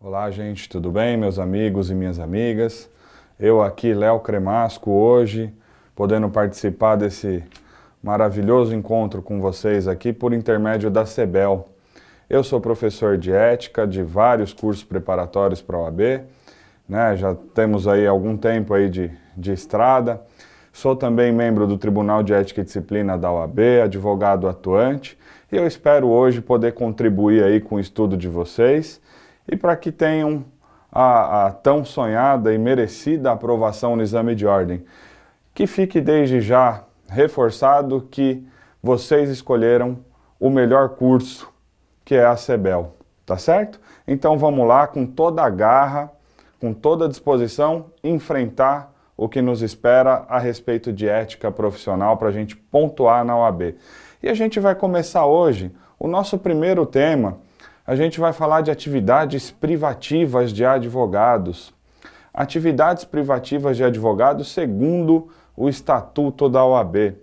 Olá, gente, tudo bem, meus amigos e minhas amigas? Eu aqui, Léo Cremasco, hoje, podendo participar desse maravilhoso encontro com vocês aqui por intermédio da CEBEL. Eu sou professor de ética de vários cursos preparatórios para a OAB, né? Já temos aí algum tempo aí de estrada. Sou também membro do Tribunal de Ética e Disciplina da OAB, advogado atuante, e eu espero hoje poder contribuir aí com o estudo de vocês e para que tenham a tão sonhada e merecida aprovação no exame de ordem. Que fique desde já reforçado que vocês escolheram o melhor curso, que é a CEBEL, tá certo? Então vamos lá, com toda a garra, com toda a disposição, enfrentar o que nos espera a respeito de ética profissional para a gente pontuar na OAB. E a gente vai começar hoje o nosso primeiro tema. A gente vai falar de atividades privativas de advogados. Atividades privativas de advogados segundo o Estatuto da OAB.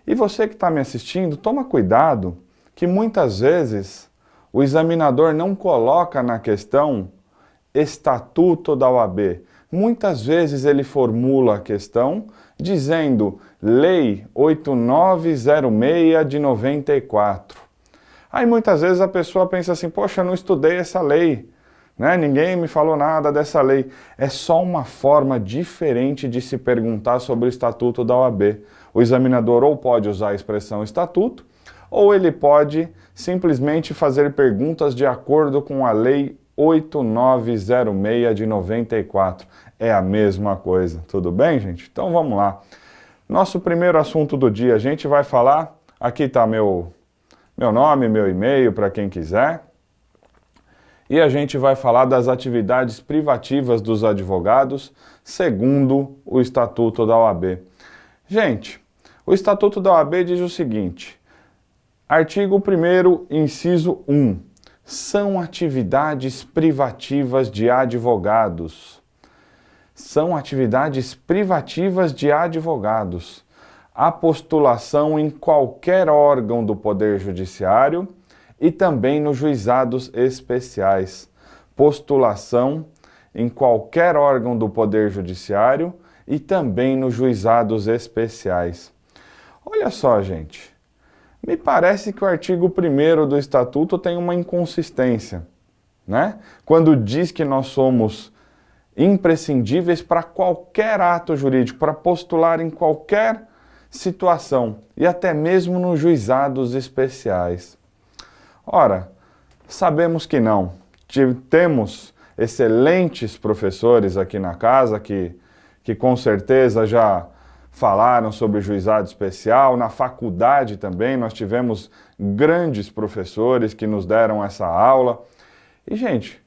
E você que está me assistindo, toma cuidado que muitas vezes o examinador não coloca na questão Estatuto da OAB. Muitas vezes ele formula a questão dizendo Lei 8906 de 94. Aí muitas vezes a pessoa pensa assim, poxa, eu não estudei essa lei, né? Ninguém me falou nada dessa lei. É só uma forma diferente de se perguntar sobre o Estatuto da OAB. O examinador ou pode usar a expressão estatuto, ou ele pode simplesmente fazer perguntas de acordo com a Lei 8906 de 94. É a mesma coisa, tudo bem, gente? Então vamos lá. Nosso primeiro assunto do dia, a gente vai falar, aqui está meu nome, meu e-mail para quem quiser. E a gente vai falar das atividades privativas dos advogados, segundo o Estatuto da OAB. Gente, o Estatuto da OAB diz o seguinte, artigo 1º, inciso 1, são atividades privativas de advogados. São atividades privativas de advogados. A postulação em qualquer órgão do Poder Judiciário e também nos juizados especiais. Postulação em qualquer órgão do Poder Judiciário e também nos juizados especiais. Olha só, gente, me parece que o artigo 1º do Estatuto tem uma inconsistência, né? Quando diz que nós somos imprescindíveis para qualquer ato jurídico, para postular em qualquer situação e até mesmo nos juizados especiais. Ora, sabemos que não. Temos excelentes professores aqui na casa que com certeza já falaram sobre juizado especial. Na faculdade também nós tivemos grandes professores que nos deram essa aula. E, gente,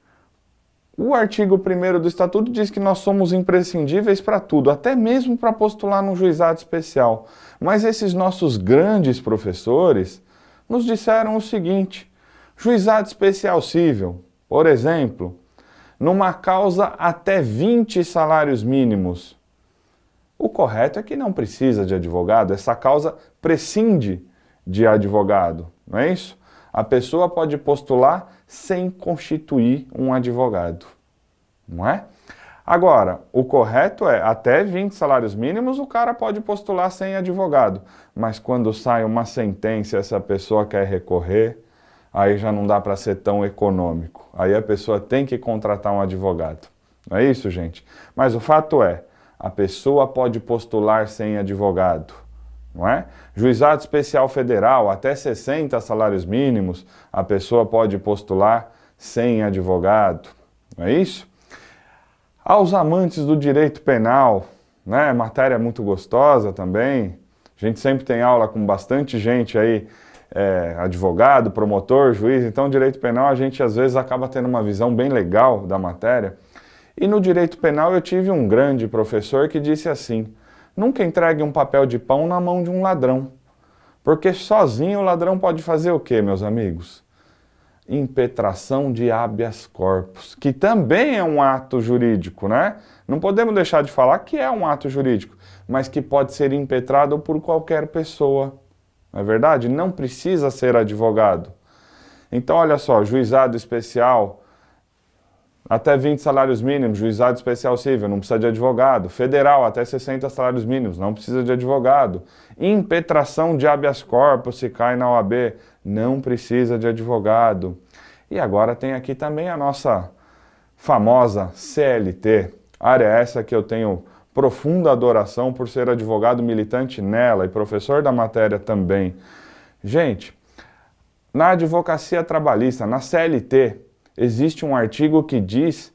o artigo 1º do Estatuto diz que nós somos imprescindíveis para tudo, até mesmo para postular num juizado especial. Mas esses nossos grandes professores nos disseram o seguinte, juizado especial cível, por exemplo, numa causa até 20 salários mínimos. O correto é que não precisa de advogado, essa causa prescinde de advogado, não é isso? A pessoa pode postular sem constituir um advogado, não é? Agora, o correto é, até 20 salários mínimos o cara pode postular sem advogado, mas quando sai uma sentença e essa pessoa quer recorrer, aí já não dá para ser tão econômico. Aí a pessoa tem que contratar um advogado. Não é isso, gente? Mas o fato é, a pessoa pode postular sem advogado. Não é? Juizado Especial Federal, até 60 salários mínimos, a pessoa pode postular sem advogado. Não é isso? Aos amantes do direito penal, né? Matéria muito gostosa também. A gente sempre tem aula com bastante gente aí, advogado, promotor, juiz. Então, direito penal a gente às vezes acaba tendo uma visão bem legal da matéria. E no direito penal eu tive um grande professor que disse assim, nunca entregue um papel de pão na mão de um ladrão, porque sozinho o ladrão pode fazer o quê, meus amigos? Impetração de habeas corpus, que também é um ato jurídico, né? Não podemos deixar de falar que é um ato jurídico, mas que pode ser impetrado por qualquer pessoa, não é verdade? Não precisa ser advogado. Então, olha só, juizado especial, até 20 salários mínimos, juizado especial civil, não precisa de advogado. Federal, até 60 salários mínimos, não precisa de advogado. Impetração de habeas corpus, se cai na OAB, não precisa de advogado. E agora tem aqui também a nossa famosa CLT, área essa que eu tenho profunda adoração por ser advogado militante nela e professor da matéria também. Gente, na advocacia trabalhista, na CLT, existe um artigo que diz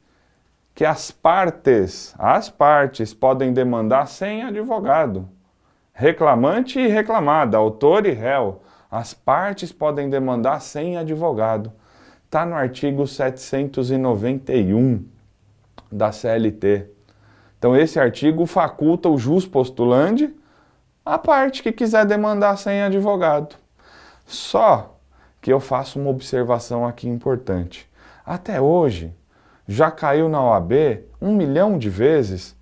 que as partes podem demandar sem advogado. Reclamante e reclamada, autor e réu, as partes podem demandar sem advogado. Está no artigo 791 da CLT. Então esse artigo faculta o jus postulandi a parte que quiser demandar sem advogado. Só que eu faço uma observação aqui importante. Até hoje, já caiu na OAB 1 milhão de vezes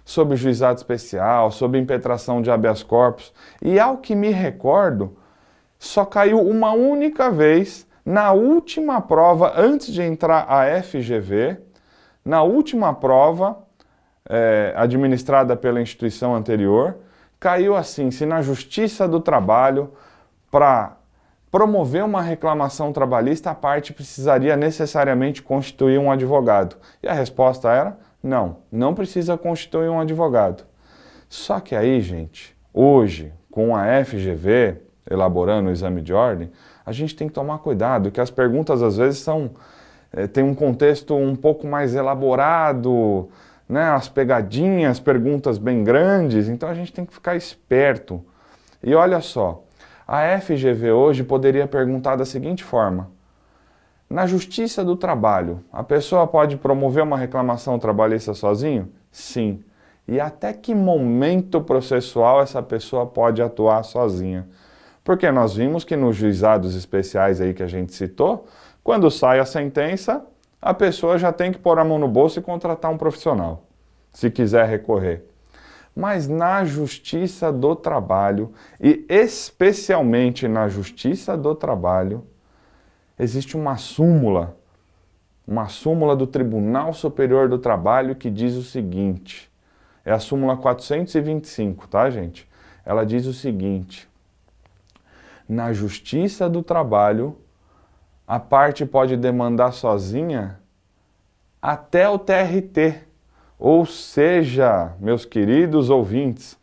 sobre juizado especial, sobre impetração de habeas corpus, e ao que me recordo, só caiu uma única vez na última prova, antes de entrar a FGV, na última prova administrada pela instituição anterior, caiu assim, se na Justiça do Trabalho, para promover uma reclamação trabalhista, a parte precisaria necessariamente constituir um advogado. E a resposta era, não precisa constituir um advogado. Só que aí, gente, hoje, com a FGV, elaborando o exame de ordem, a gente tem que tomar cuidado, que as perguntas às vezes têm um contexto um pouco mais elaborado, né? As pegadinhas, perguntas bem grandes, então a gente tem que ficar esperto. E olha só, a FGV hoje poderia perguntar da seguinte forma: na Justiça do Trabalho, a pessoa pode promover uma reclamação trabalhista sozinho? Sim. E até que momento processual essa pessoa pode atuar sozinha? Porque nós vimos que nos juizados especiais aí que a gente citou, quando sai a sentença, a pessoa já tem que pôr a mão no bolso e contratar um profissional, se quiser recorrer. Mas na Justiça do Trabalho, e especialmente na Justiça do Trabalho, existe uma súmula do Tribunal Superior do Trabalho que diz o seguinte, é a súmula 425, tá, gente? Ela diz o seguinte: na Justiça do Trabalho, a parte pode demandar sozinha até o TRT. Ou seja, meus queridos ouvintes,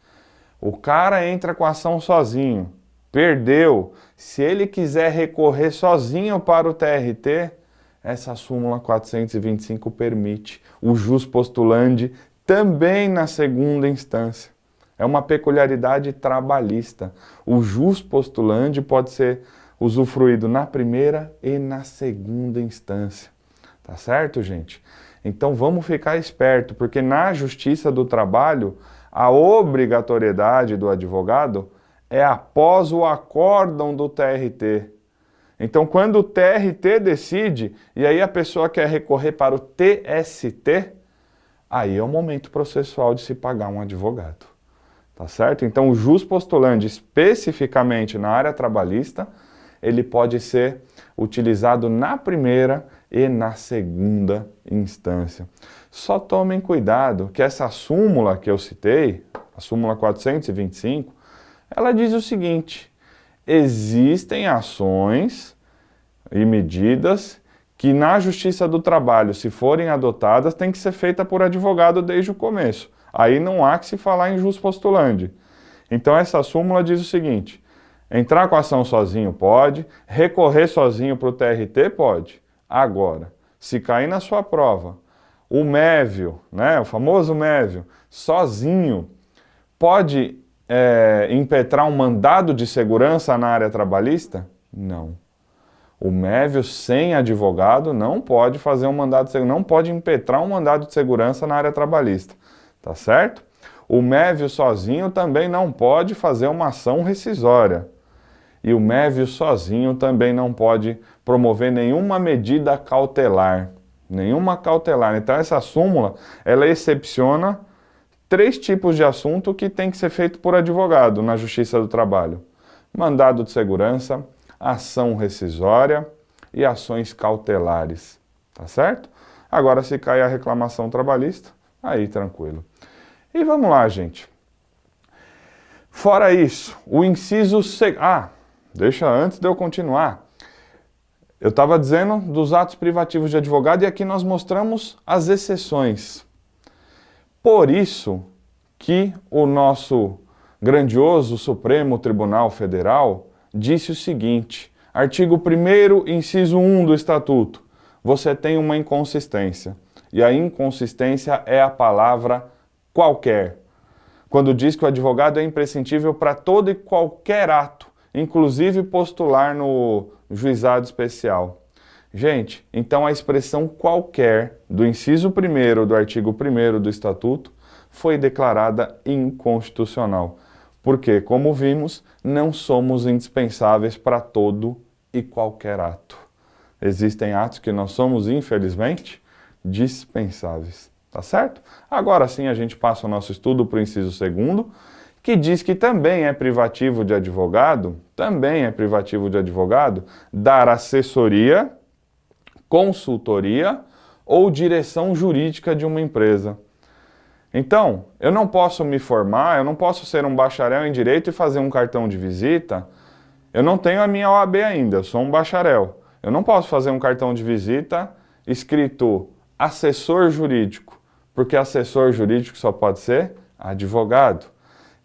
o cara entra com a ação sozinho, perdeu. Se ele quiser recorrer sozinho para o TRT, essa súmula 425 permite o jus postulandi também na segunda instância. É uma peculiaridade trabalhista. O jus postulandi pode ser usufruído na primeira e na segunda instância. Tá certo, gente? Então vamos ficar esperto, porque na Justiça do Trabalho, a obrigatoriedade do advogado é após o acórdão do TRT. Então quando o TRT decide, e aí a pessoa quer recorrer para o TST, aí é o momento processual de se pagar um advogado. Tá certo? Então o jus postulandi, especificamente na área trabalhista, ele pode ser utilizado na primeira e na segunda instância. Só tomem cuidado que essa súmula que eu citei, a súmula 425, ela diz o seguinte: existem ações e medidas que na Justiça do Trabalho, se forem adotadas, tem que ser feita por advogado desde o começo. Aí não há que se falar em jus postulandi. Então essa súmula diz o seguinte: entrar com a ação sozinho pode, recorrer sozinho para o TRT pode. Agora, se cair na sua prova, o mévio, né, o famoso mévio, sozinho, pode impetrar um mandado de segurança na área trabalhista? Não. O mévio sem advogado não pode fazer um mandado de segurança, não pode impetrar um mandado de segurança na área trabalhista. Tá certo? O mévio sozinho também não pode fazer uma ação rescisória. E o mévio sozinho também não pode promover nenhuma medida cautelar. Nenhuma cautelar. Então essa súmula, ela excepciona 3 tipos de assunto que tem que ser feito por advogado na Justiça do Trabalho: mandado de segurança, ação rescisória e ações cautelares. Tá certo? Agora, se cair a reclamação trabalhista, aí tranquilo. E vamos lá, gente. Fora isso, o inciso... deixa antes de eu continuar. Eu estava dizendo dos atos privativos de advogado e aqui nós mostramos as exceções. Por isso que o nosso grandioso Supremo Tribunal Federal disse o seguinte, artigo 1º, inciso 1 do Estatuto, você tem uma inconsistência. E a inconsistência é a palavra qualquer. Quando diz que o advogado é imprescindível para todo e qualquer ato, inclusive postular no juizado especial. Gente, então a expressão qualquer do inciso 1º do artigo 1º do Estatuto foi declarada inconstitucional. Porque, como vimos, não somos indispensáveis para todo e qualquer ato. Existem atos que nós somos, infelizmente, dispensáveis. Tá certo? Agora sim a gente passa o nosso estudo para o inciso 2º, que diz que também é privativo de advogado, dar assessoria, consultoria ou direção jurídica de uma empresa. Então, eu não posso me formar, eu não posso ser um bacharel em direito e fazer um cartão de visita. Eu não tenho a minha OAB ainda, eu sou um bacharel. Eu não posso fazer um cartão de visita escrito assessor jurídico, porque assessor jurídico só pode ser advogado.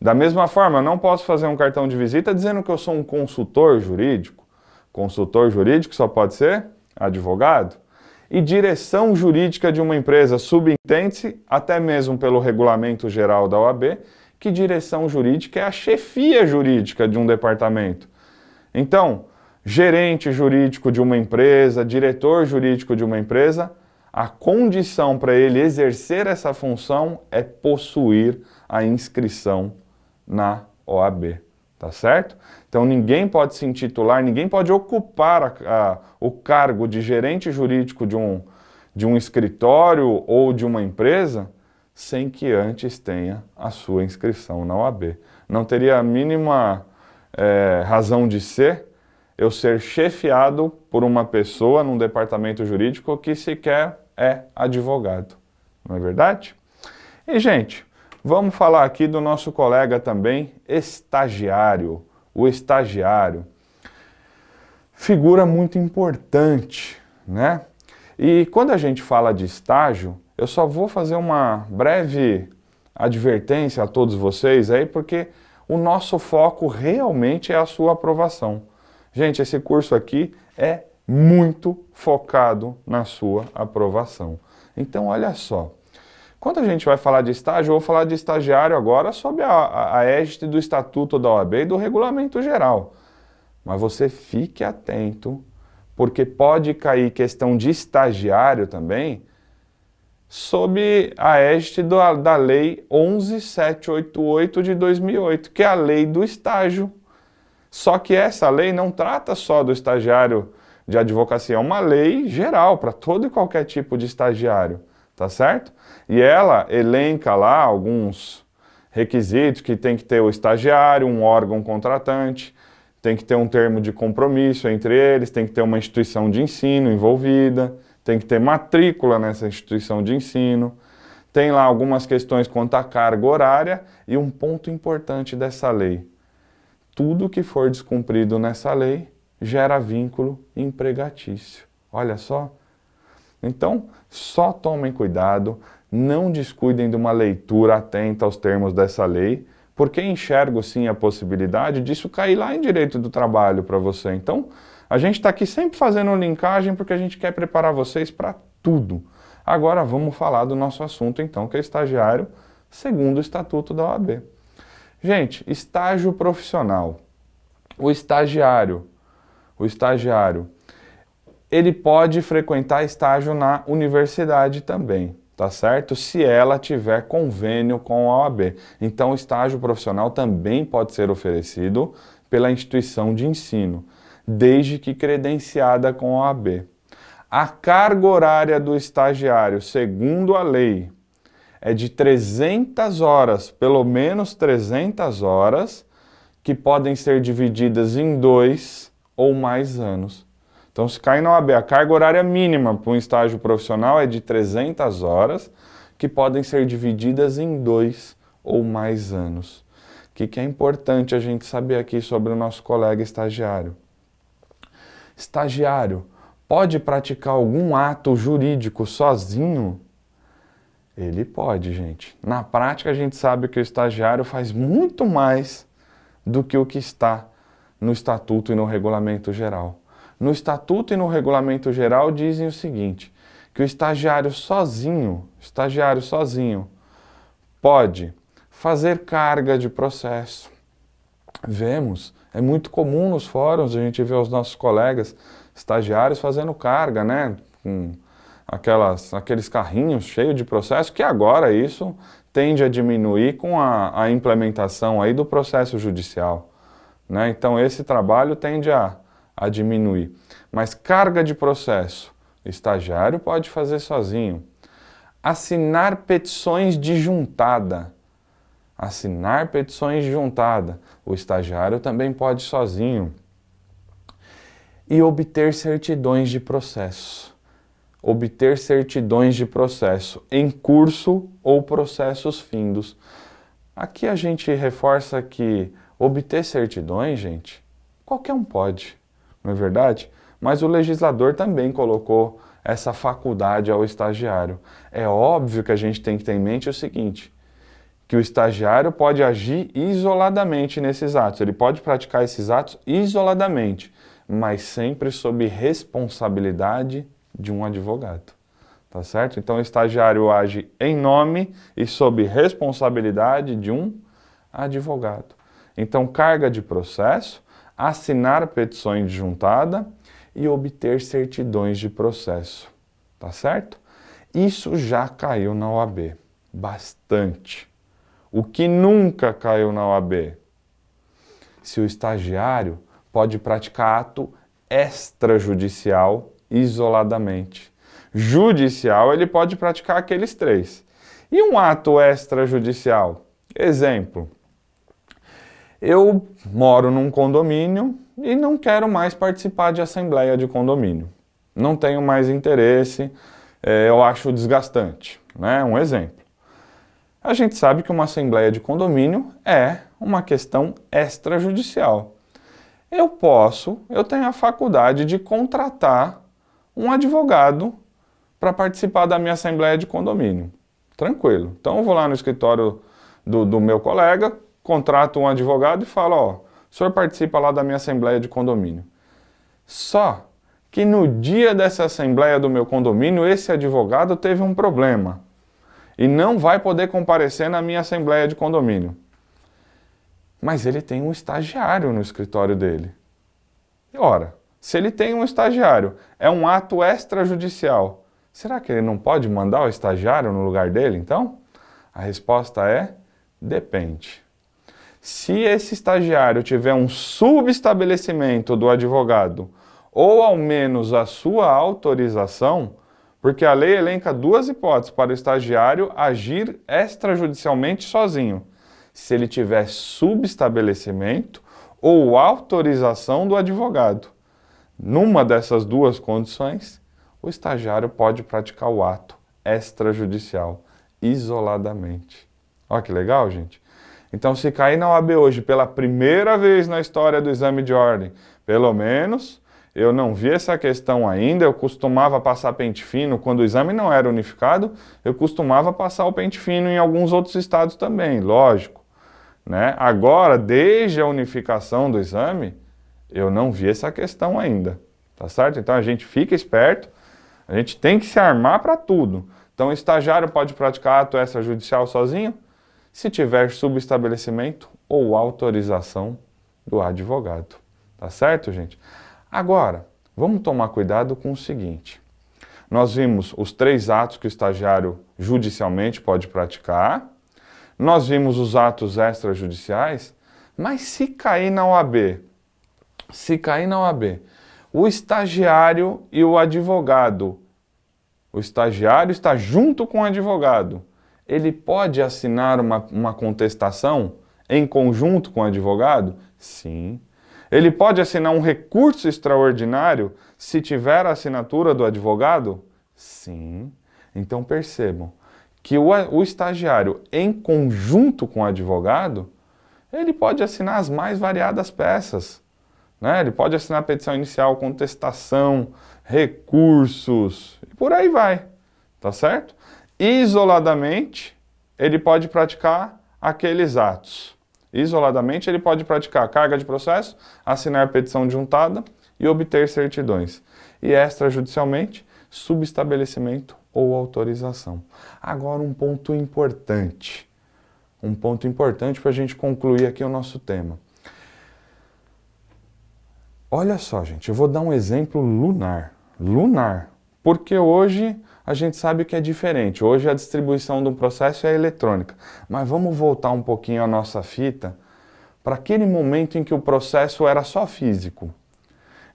Da mesma forma, eu não posso fazer um cartão de visita dizendo que eu sou um consultor jurídico. Consultor jurídico só pode ser advogado. E direção jurídica de uma empresa, subentende-se, até mesmo pelo regulamento geral da OAB, que direção jurídica é a chefia jurídica de um departamento. Então, gerente jurídico de uma empresa, diretor jurídico de uma empresa, a condição para ele exercer essa função é possuir a inscrição na OAB, tá certo? Então ninguém pode se intitular, ninguém pode ocupar o cargo de gerente jurídico de um escritório ou de uma empresa sem que antes tenha a sua inscrição na OAB. Não teria a mínima razão de ser eu ser chefiado por uma pessoa num departamento jurídico que sequer é advogado, não é verdade? E, gente, vamos falar aqui do nosso colega também, estagiário. O estagiário, figura muito importante, né? E quando a gente fala de estágio, eu só vou fazer uma breve advertência a todos vocês aí, porque o nosso foco realmente é a sua aprovação. Gente, esse curso aqui é muito focado na sua aprovação. Então, olha só. Quando a gente vai falar de estágio, eu vou falar de estagiário agora sob a égide do Estatuto da OAB e do Regulamento Geral. Mas você fique atento, porque pode cair questão de estagiário também sob a égide da Lei 11.788 de 2008, que é a lei do estágio. Só que essa lei não trata só do estagiário de advocacia, é uma lei geral para todo e qualquer tipo de estagiário, tá certo? E ela elenca lá alguns requisitos que tem que ter o estagiário, um órgão contratante, tem que ter um termo de compromisso entre eles, tem que ter uma instituição de ensino envolvida, tem que ter matrícula nessa instituição de ensino, tem lá algumas questões quanto à carga horária e um ponto importante dessa lei. Tudo que for descumprido nessa lei gera vínculo empregatício. Olha só. Então, só tomem cuidado, não descuidem de uma leitura atenta aos termos dessa lei, porque enxergo sim a possibilidade disso cair lá em direito do trabalho para você. Então, a gente está aqui sempre fazendo linkagem porque a gente quer preparar vocês para tudo. Agora vamos falar do nosso assunto então, que é estagiário, segundo o Estatuto da OAB. Gente, estágio profissional. O estagiário, ele pode frequentar estágio na universidade também, tá certo? Se ela tiver convênio com a OAB. Então, o estágio profissional também pode ser oferecido pela instituição de ensino, desde que credenciada com a OAB. A carga horária do estagiário, segundo a lei, é de 300 horas, pelo menos 300 horas, que podem ser divididas em 2 ou mais anos. Então, se cair na OAB, a carga horária mínima para um estágio profissional é de 300 horas, que podem ser divididas em 2 ou mais anos. O que é importante a gente saber aqui sobre o nosso colega estagiário? Estagiário pode praticar algum ato jurídico sozinho? Ele pode, gente. Na prática, a gente sabe que o estagiário faz muito mais do que o que está no Estatuto e no Regulamento Geral. No Estatuto e no Regulamento Geral dizem o seguinte, que o estagiário sozinho pode fazer carga de processo. Vemos, é muito comum nos fóruns a gente ver os nossos colegas estagiários fazendo carga, né? Com aqueles carrinhos cheios de processo, que agora isso tende a diminuir com a implementação aí do processo judicial, né? Então esse trabalho tende a diminuir. Mas carga de processo, estagiário pode fazer sozinho. Assinar petições de juntada. Assinar petições de juntada. O estagiário também pode sozinho. E obter certidões de processo. Obter certidões de processo em curso ou processos findos. Aqui a gente reforça que obter certidões, gente, qualquer um pode, não é verdade? Mas o legislador também colocou essa faculdade ao estagiário. É óbvio que a gente tem que ter em mente o seguinte, que o estagiário pode agir isoladamente nesses atos, ele pode praticar esses atos isoladamente, mas sempre sob responsabilidade de um advogado, tá certo? Então o estagiário age em nome e sob responsabilidade de um advogado. Então carga de processo, assinar petições de juntada e obter certidões de processo, tá certo? Isso já caiu na OAB, bastante. O que nunca caiu na OAB? Se o estagiário pode praticar ato extrajudicial isoladamente. Judicial, ele pode praticar aqueles 3. E um ato extrajudicial? Exemplo, eu moro num condomínio e não quero mais participar de assembleia de condomínio. Não tenho mais interesse, eu acho desgastante, né? Um exemplo. A gente sabe que uma assembleia de condomínio é uma questão extrajudicial. Eu tenho a faculdade de contratar um advogado para participar da minha assembleia de condomínio. Tranquilo. Então eu vou lá no escritório do meu colega, contrato um advogado e falo, ó, o senhor participa lá da minha assembleia de condomínio. Só que no dia dessa assembleia do meu condomínio, esse advogado teve um problema e não vai poder comparecer na minha assembleia de condomínio. Mas ele tem um estagiário no escritório dele. E ora, se ele tem um estagiário, é um ato extrajudicial, será que ele não pode mandar o estagiário no lugar dele, então? A resposta é, depende. Se esse estagiário tiver um subestabelecimento do advogado, ou ao menos a sua autorização, porque a lei elenca 2 hipóteses para o estagiário agir extrajudicialmente sozinho. Se ele tiver subestabelecimento ou autorização do advogado. Numa dessas 2 condições, o estagiário pode praticar o ato extrajudicial, isoladamente. Olha que legal, gente. Então, se cair na OAB hoje pela primeira vez na história do exame de ordem, pelo menos, eu não vi essa questão ainda, eu costumava passar pente fino, quando o exame não era unificado, eu costumava passar o pente fino em alguns outros estados também, lógico, né? Agora, desde a unificação do exame, eu não vi essa questão ainda, tá certo? Então a gente fica esperto, a gente tem que se armar para tudo. Então o estagiário pode praticar ato extrajudicial sozinho, se tiver subestabelecimento ou autorização do advogado. Tá certo, gente? Agora, vamos tomar cuidado com o seguinte. Nós vimos os 3 atos que o estagiário judicialmente pode praticar, nós vimos os atos extrajudiciais, mas se cair na OAB, o estagiário e o advogado, o estagiário está junto com o advogado, ele pode assinar uma contestação em conjunto com o advogado? Sim. Ele pode assinar um recurso extraordinário se tiver a assinatura do advogado? Sim. Então percebam que o estagiário, em conjunto com o advogado, ele pode assinar as mais variadas peças, né? Ele pode assinar a petição inicial, contestação, recursos, e por aí vai, tá certo? Isoladamente, ele pode praticar aqueles atos. Isoladamente, ele pode praticar carga de processo, assinar petição juntada e obter certidões. E extrajudicialmente, subestabelecimento ou autorização. Agora um ponto importante para a gente concluir aqui o nosso tema. Olha só, gente, eu vou dar um exemplo lunar, porque hoje a gente sabe que é diferente, hoje a distribuição do processo é eletrônica, mas vamos voltar um pouquinho a nossa fita para aquele momento em que o processo era só físico.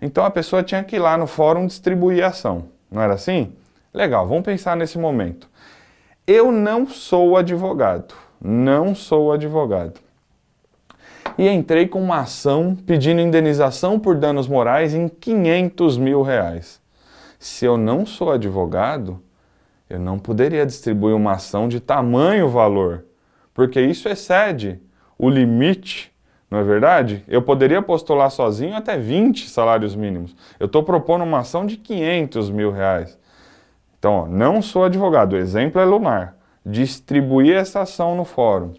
Então a pessoa tinha que ir lá no fórum distribuir a ação, não era assim? Legal, vamos pensar nesse momento. Eu não sou advogado. E entrei com uma ação pedindo indenização por danos morais em R$500 mil. Se eu não sou advogado, eu não poderia distribuir uma ação de tamanho valor, porque isso excede o limite, não é verdade? Eu poderia postular sozinho até 20 salários mínimos. Eu estou propondo uma ação de R$500 mil. Então, ó, não sou advogado, o exemplo é lunar. Distribuir essa ação no fórum.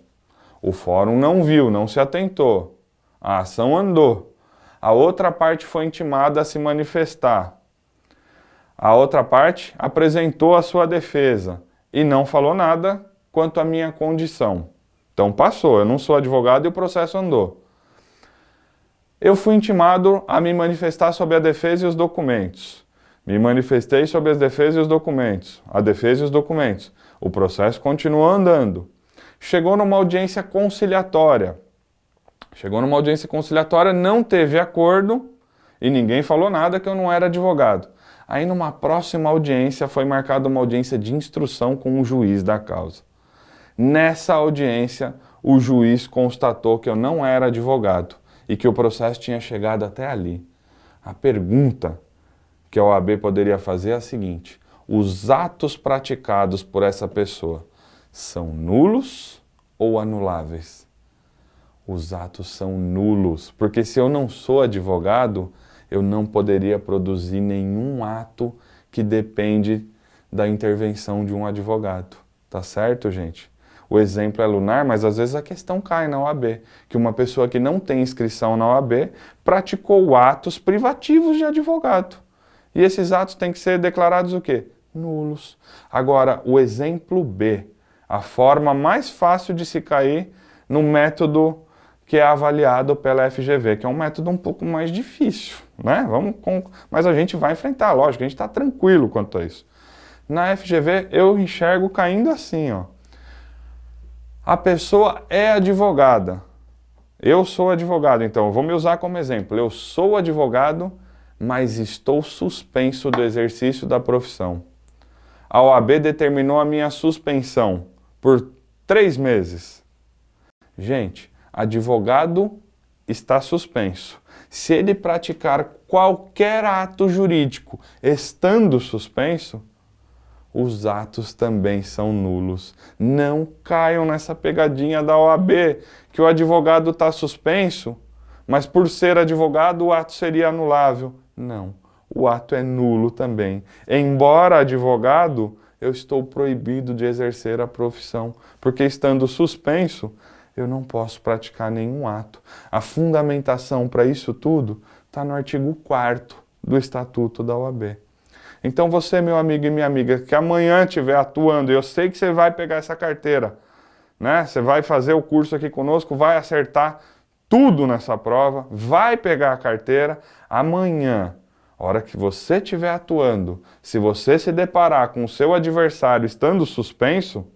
O fórum não viu, não se atentou. A ação andou. A outra parte foi intimada a se manifestar. A outra parte apresentou a sua defesa e não falou nada quanto à minha condição. Então passou, eu não sou advogado e o processo andou. Eu fui intimado a me manifestar sobre a defesa e os documentos. Me manifestei sobre as defesas e os documentos. A defesa e os documentos. O processo continuou andando. Chegou numa audiência conciliatória. Não teve acordo e ninguém falou nada que eu não era advogado. Aí numa próxima audiência foi marcada uma audiência de instrução com o juiz da causa. Nessa audiência, o juiz constatou que eu não era advogado e que o processo tinha chegado até ali. A pergunta que a OAB poderia fazer é a seguinte: os atos praticados por essa pessoa são nulos ou anuláveis? Os atos são nulos, porque se eu não sou advogado, eu não poderia produzir nenhum ato que depende da intervenção de um advogado. Tá certo, gente? O exemplo é lunar, mas às vezes a questão cai na OAB, que uma pessoa que não tem inscrição na OAB praticou atos privativos de advogado. E esses atos têm que ser declarados o quê? Nulos. Agora, o exemplo B, a forma mais fácil de se cair no método que é avaliado pela FGV, que é um método um pouco mais difícil, né? Mas a gente vai enfrentar, lógico, a gente está tranquilo quanto a isso. Na FGV, eu enxergo caindo assim, ó. A pessoa é advogada. Eu sou advogado, então, eu vou me usar como exemplo. Eu sou advogado, mas estou suspenso do exercício da profissão. A OAB determinou a minha suspensão por 3 meses. Gente, advogado está suspenso. Se ele praticar qualquer ato jurídico estando suspenso, os atos também são nulos. Não caiam nessa pegadinha da OAB, que o advogado está suspenso, mas por ser advogado o ato seria anulável. Não, o ato é nulo também. Embora advogado, eu estou proibido de exercer a profissão, porque estando suspenso, eu não posso praticar nenhum ato. A fundamentação para isso tudo está no artigo 4º do Estatuto da OAB. Então você, meu amigo e minha amiga, que amanhã estiver atuando, eu sei que você vai pegar essa carteira, né? Você vai fazer o curso aqui conosco, vai acertar tudo nessa prova, vai pegar a carteira. Amanhã, a hora que você estiver atuando, se você se deparar com o seu adversário estando suspenso,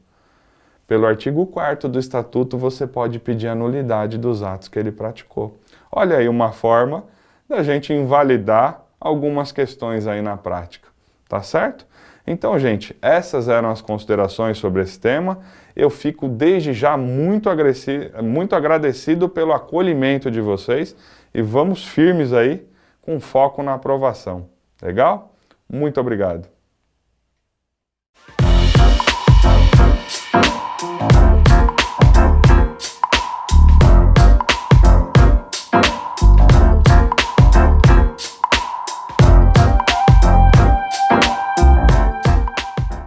pelo artigo 4º do Estatuto, você pode pedir a nulidade dos atos que ele praticou. Olha aí uma forma da gente invalidar algumas questões aí na prática, tá certo? Então, gente, essas eram as considerações sobre esse tema. Eu fico desde já muito agradecido pelo acolhimento de vocês e vamos firmes aí com foco na aprovação. Legal? Muito obrigado.